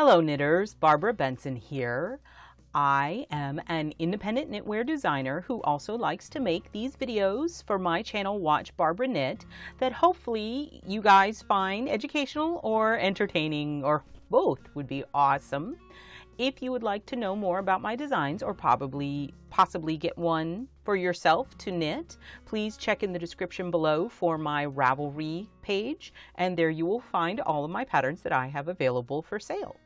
Hello knitters, Barbara Benson here. I am an independent knitwear designer who also likes to make these videos for my channel Watch Barbara Knit that hopefully you guys find educational or entertaining, or both would be awesome. If you would like to know more about my designs or possibly get one for yourself to knit, please check in the description below for my Ravelry page, and there you will find all of my patterns that I have available for sale.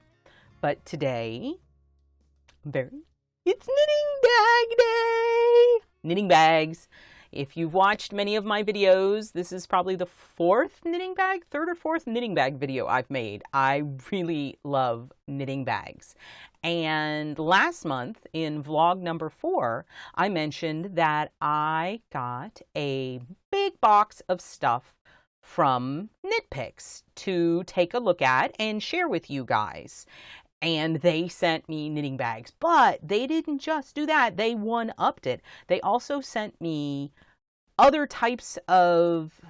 But today, it's knitting bag day! Knitting bags. If you've watched many of my videos, this is probably the third or fourth knitting bag video I've made. I really love knitting bags. And last month in vlog number 4, I mentioned that I got a big box of stuff from Knit Picks to take a look at and share with you guys. And they sent me knitting bags, but they didn't just do that. They one-upped it. They also sent me other types of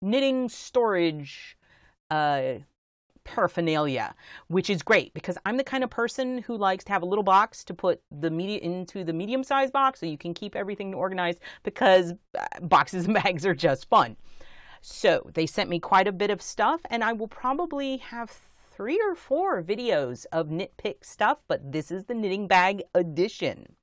knitting storage paraphernalia, which is great because I'm the kind of person who likes to have a little box to put the media into the medium-sized box so you can keep everything organized, because boxes and bags are just fun. So they sent me quite a bit of stuff, and I will probably have 3 or 4 videos of Knit Pick stuff, but this is the knitting bag edition.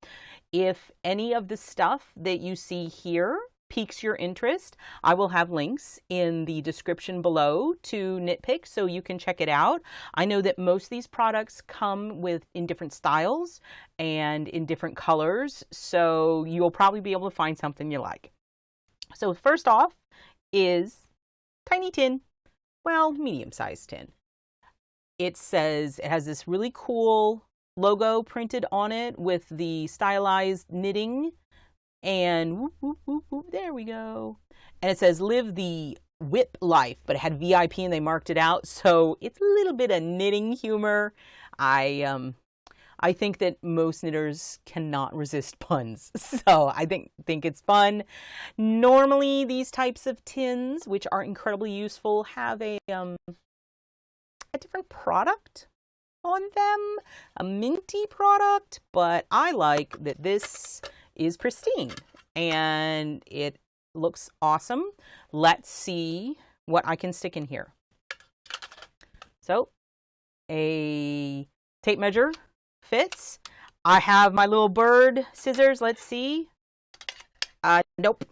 If any of the stuff that you see here piques your interest, I will have links in the description below to Knit Pick so you can check it out. I know that most of these products come in different styles and in different colors, so you'll probably be able to find something you like. So first off is tiny tin, well, medium-sized tin. It says, it has this really cool logo printed on it with the stylized knitting, and whoop, whoop, whoop, whoop, there we go. And it says live the whip life, but it had VIP and they marked it out, so it's a little bit of knitting humor. I think that most knitters cannot resist puns, so I think it's fun. Normally these types of tins, which are incredibly useful, have a different product on them, a minty product, but I like that this is pristine and it looks awesome. Let's see what I can stick in here. So a tape measure fits. I have my little bird scissors. Let's see. Nope.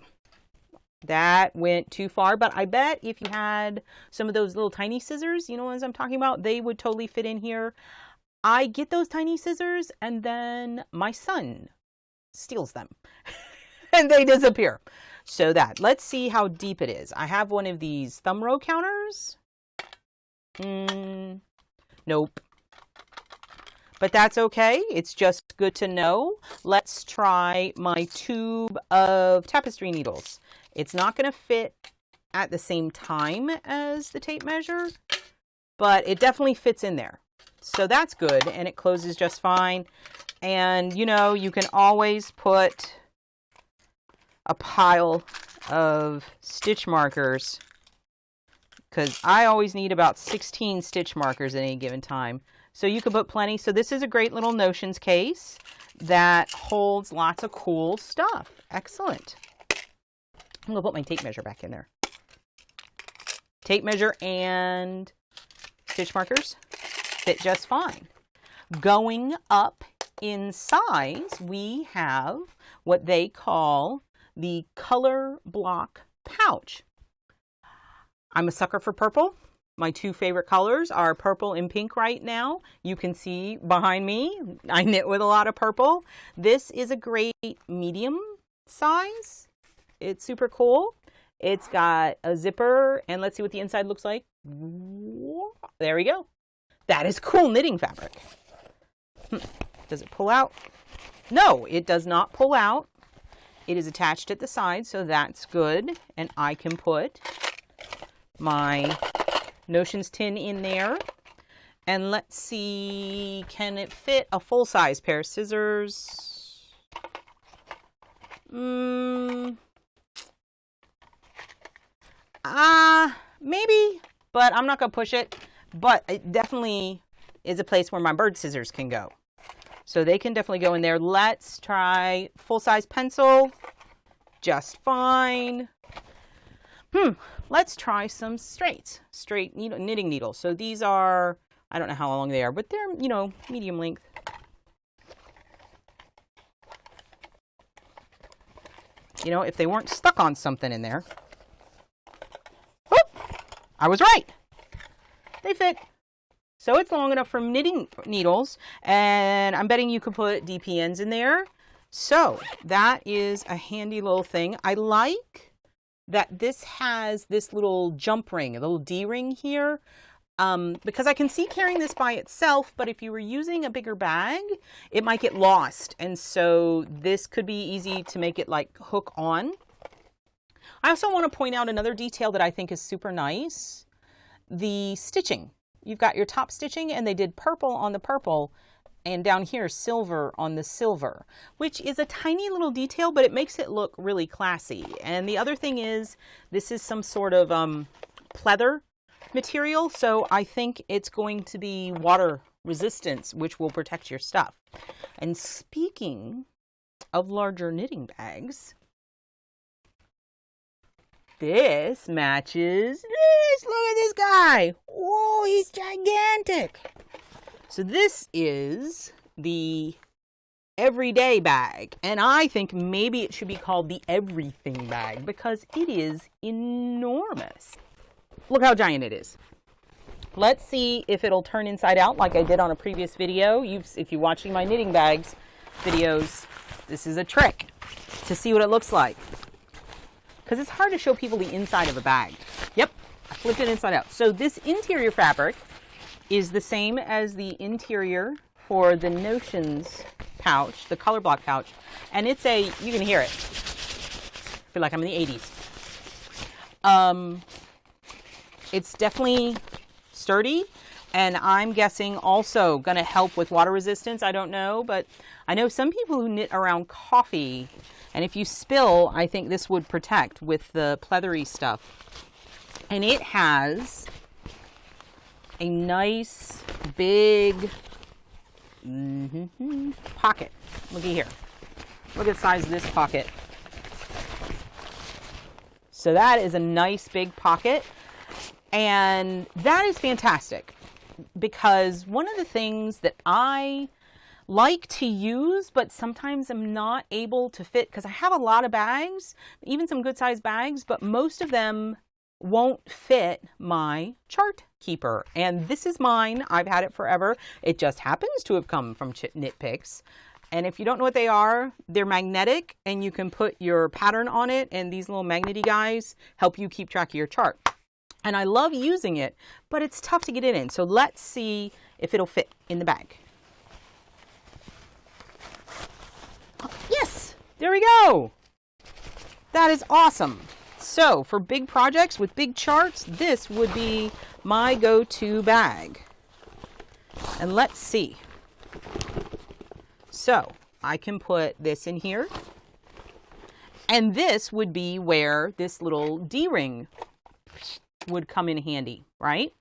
That went too far, but I bet if you had some of those little tiny scissors, you know what I'm talking about, they would totally fit in here. I get those tiny scissors and then my son steals them and they disappear. So let's see how deep it is. I have one of these thumb row counters. Nope. But that's okay. It's just good to know. Let's try my tube of tapestry needles. It's not going to fit at the same time as the tape measure, but it definitely fits in there. So that's good, and it closes just fine. And you know, you can always put a pile of stitch markers, because I always need about 16 stitch markers at any given time. So you can put plenty. So this is a great little notions case that holds lots of cool stuff. Excellent. I'm going to put my tape measure back in there. Tape measure and stitch markers fit just fine. Going up in size, we have what they call the color block pouch. I'm a sucker for purple. My 2 favorite colors are purple and pink right now. You can see behind me, I knit with a lot of purple. This is a great medium size. It's super cool. It's got a zipper, and let's see what the inside looks like. There we go. That is cool knitting fabric. Does it pull out? No, it does not pull out. It is attached at the side, so that's good. And I can put my notions tin in there. And let's see, can it fit a full-size pair of scissors? Maybe, but I'm not going to push it. But it definitely is a place where my bird scissors can go. So they can definitely go in there. Let's try full-size pencil. Just fine. Let's try some straight knitting needles. So these are, I don't know how long they are, but they're, you know, medium length. You know, if they weren't stuck on something in there. Oh, I was right. They fit. So it's long enough for knitting needles, and I'm betting you could put DPNs in there. So that is a handy little thing. I like that this has this little jump ring, a little D-ring here, because I can see carrying this by itself, but if you were using a bigger bag, it might get lost. And so this could be easy to make it like hook on. I also want to point out another detail that I think is super nice. The stitching. You've got your top stitching, and they did purple on the purple, and down here silver on the silver, which is a tiny little detail, but it makes it look really classy. And the other thing is, this is some sort of pleather material, so I think it's going to be water resistance, which will protect your stuff. And speaking of larger knitting bags, this matches this. Look at this guy. Whoa, he's gigantic. So this is the everyday bag, and I think maybe it should be called the everything bag because it is enormous. Look how giant it is. Let's see if it'll turn inside out like I did on a previous video. If you're watching my knitting bags videos, this is a trick to see what it looks like. Because it's hard to show people the inside of a bag. Yep, I flipped it inside out. So this interior fabric is the same as the interior for the Notions pouch, the color block pouch. And it's a, you can hear it. I feel like I'm in the 80s. It's definitely sturdy, and I'm guessing also going to help with water resistance. I don't know, but I know some people who knit around coffee, and if you spill, I think this would protect with the pleathery stuff. And it has a nice big pocket. Looky here. Look at the size of this pocket. So that is a nice big pocket. And that is fantastic because one of the things that I like to use, but sometimes I'm not able to fit because I have a lot of bags, even some good sized bags, but most of them won't fit my chart keeper. And this is mine. I've had it forever. It just happens to have come from Knit Picks. And if you don't know what they are, they're magnetic and you can put your pattern on it, and these little magnety guys help you keep track of your chart. And I love using it, but it's tough to get it in. So let's see if it'll fit in the bag. Yes, there we go. That is awesome. So for big projects with big charts, this would be my go-to bag. And let's see. So I can put this in here. And this would be where this little D-ring would come in handy, right?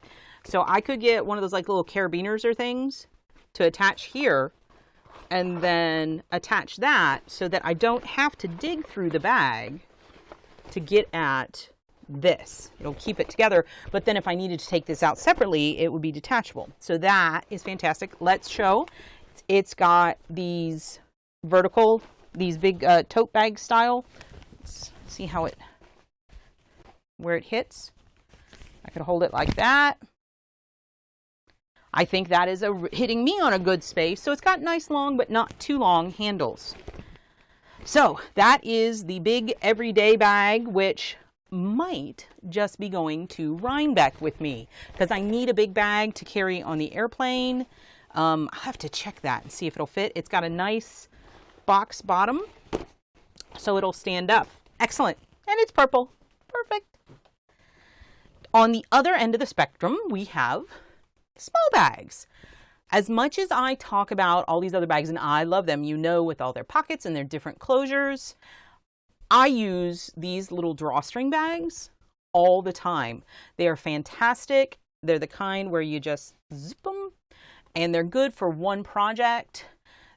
So I could get one of those like little carabiners or things to attach here and then attach that so that I don't have to dig through the bag to get at this. It'll keep it together, but then if I needed to take this out separately, it would be detachable. So that is fantastic. Let's show. It's got these vertical, these big tote bag style. Let's see how it, where it hits. I could hold it like that. I think that is hitting me on a good space. So it's got nice long, but not too long handles. So that is the big everyday bag, which might just be going to Rhinebeck with me because I need a big bag to carry on the airplane. I'll have to check that and see if it'll fit. It's got a nice box bottom, so it'll stand up. Excellent. And it's purple. Perfect. On the other end of the spectrum, we have small bags. As much as I talk about all these other bags, and I love them, you know, with all their pockets and their different closures, I use these little drawstring bags all the time. They are fantastic. They're the kind where you just zip them and they're good for one project.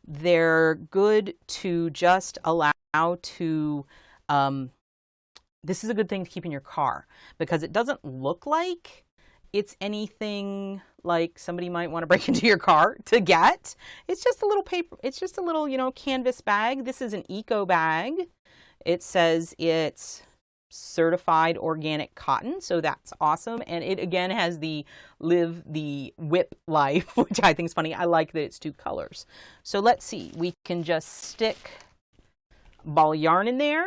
They're good to just allow to, this is a good thing to keep in your car because it doesn't look like it's anything like somebody might want to break into your car to get. It's just a little paper, it's just a little, you know, canvas bag. This is an eco bag. It says it's certified organic cotton, so that's awesome. And it again has the live the whip life, which I think is funny. I like that it's two colors. So let's see, we can just stick a ball of yarn in there.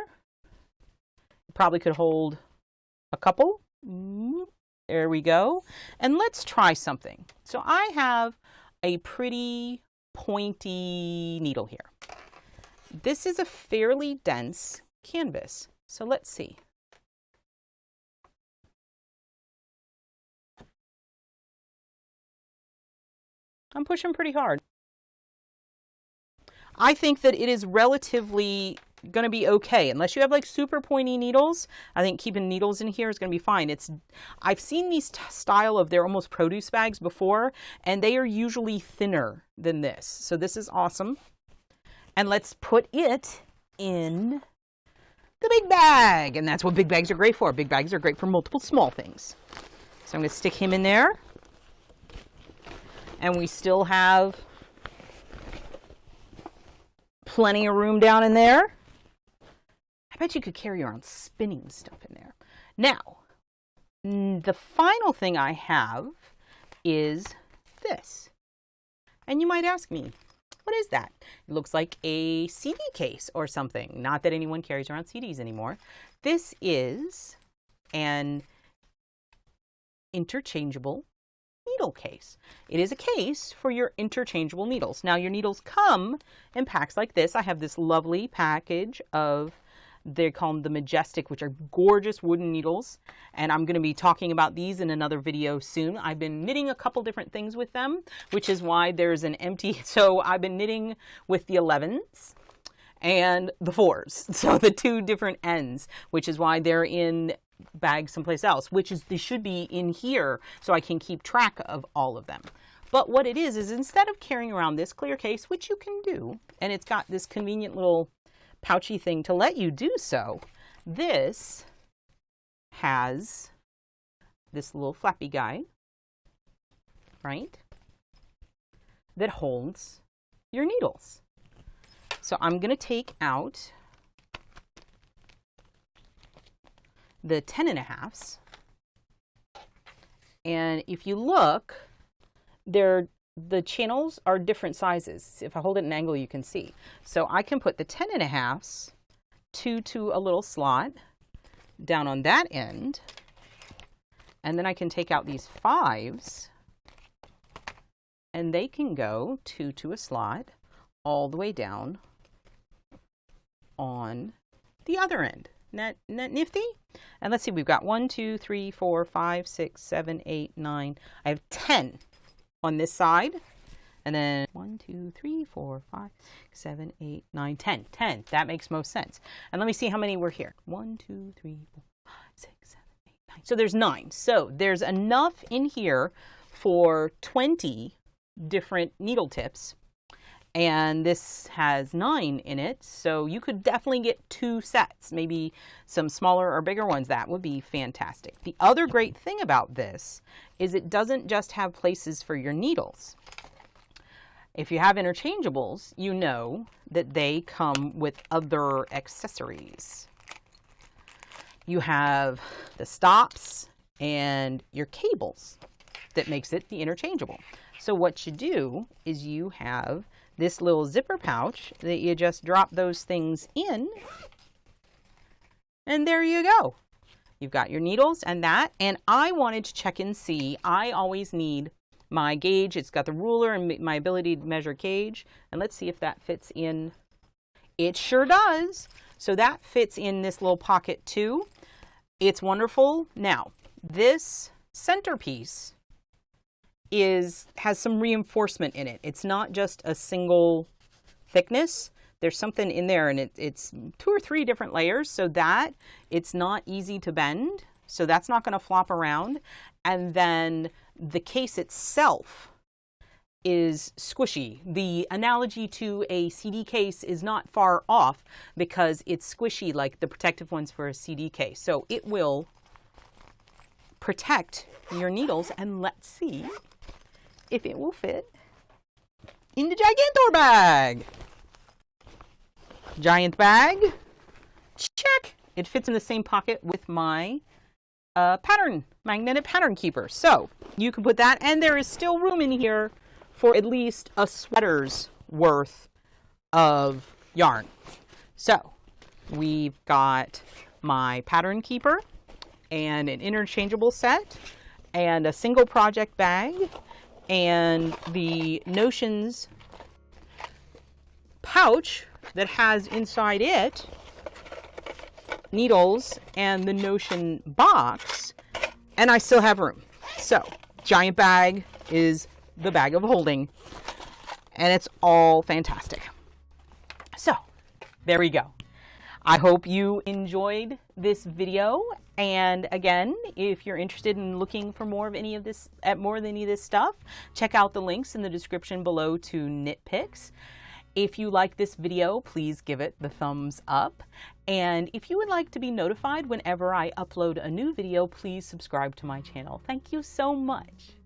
Probably could hold a couple. There we go. And let's try something. So I have a pretty pointy needle here. This is a fairly dense canvas. So let's see. I'm pushing pretty hard. I think that it is relatively going to be okay. Unless you have like super pointy needles, I think keeping needles in here is going to be fine. I've seen these style of, they're almost produce bags before, and they are usually thinner than this. So this is awesome. And let's put it in the big bag. And that's what big bags are great for. Big bags are great for multiple small things. So I'm going to stick him in there. And we still have plenty of room down in there. I bet you could carry around spinning stuff in there. Now, the final thing I have is this. And you might ask me, what is that? It looks like a CD case or something. Not that anyone carries around CDs anymore. This is an interchangeable needle case. It is a case for your interchangeable needles. Now your needles come in packs like this. I have this lovely package of, they call them the Majestic, which are gorgeous wooden needles. And I'm going to be talking about these in another video soon. I've been knitting a couple different things with them, which is why there's an empty. So I've been knitting with the 11s and the 4s. So the two different ends, which is why they're in bag someplace else, which is they should be in here so I can keep track of all of them. But what it is instead of carrying around this clear case, which you can do, and it's got this convenient little pouchy thing to let you do so, this has this little flappy guy, right, that holds your needles. So I'm going to take out the 10.5s, and if you look, the channels are different sizes. If I hold it at an angle, you can see. So I can put the 10.5s to a little slot down on that end, and then I can take out these 5s, and they can go to a slot all the way down on the other end. Isn't that nifty? And let's see, we've got 1, 2, 3, 4, 5, 6, 7, 8, 9. I have 10 on this side. And then 1, 2, 3, 4, 5, 7, 8, 9, 10. 10. That makes most sense. And let me see how many were here. 1, 2, 3, 4, 5, 6, 7, 8, 9. So there's 9. So there's enough in here for 20 different needle tips. And this has 9 in it, so you could definitely get 2 sets, maybe some smaller or bigger ones. That would be fantastic. The other great thing about this is it doesn't just have places for your needles. If you have interchangeables, you know that they come with other accessories. You have the stops and your cables that makes it the interchangeable. So what you do is you have this little zipper pouch that you just drop those things in, and there you go. You've got your needles and that, and I wanted to check and see. I always need my gauge. It's got the ruler and my ability to measure gauge, and let's see if that fits in. It sure does. So that fits in this little pocket too. It's wonderful. Now, this centerpiece has some reinforcement in it. It's not just a single thickness. There's something in there, and it's 2 or 3 different layers, so that it's not easy to bend. So that's not going to flop around. And then the case itself is squishy. The analogy to a CD case is not far off because it's squishy like the protective ones for a CD case. So it will protect your needles, and let's see if it will fit in the Gigantor bag. Giant bag, check. It fits in the same pocket with my magnetic pattern keeper. So you can put that, and there is still room in here for at least a sweater's worth of yarn. So we've got my pattern keeper and an interchangeable set and a single project bag and the Notions pouch that has inside it needles and the Notion box, and I still have room. So giant bag is the bag of holding, and it's all fantastic. So there we go. I hope you enjoyed this video, and again, if you're interested in looking for more of any of this stuff, check out the links in the description below to Knit Picks. If you like this video, please give it the thumbs up. And if you would like to be notified whenever I upload a new video, please subscribe to my channel. Thank you so much.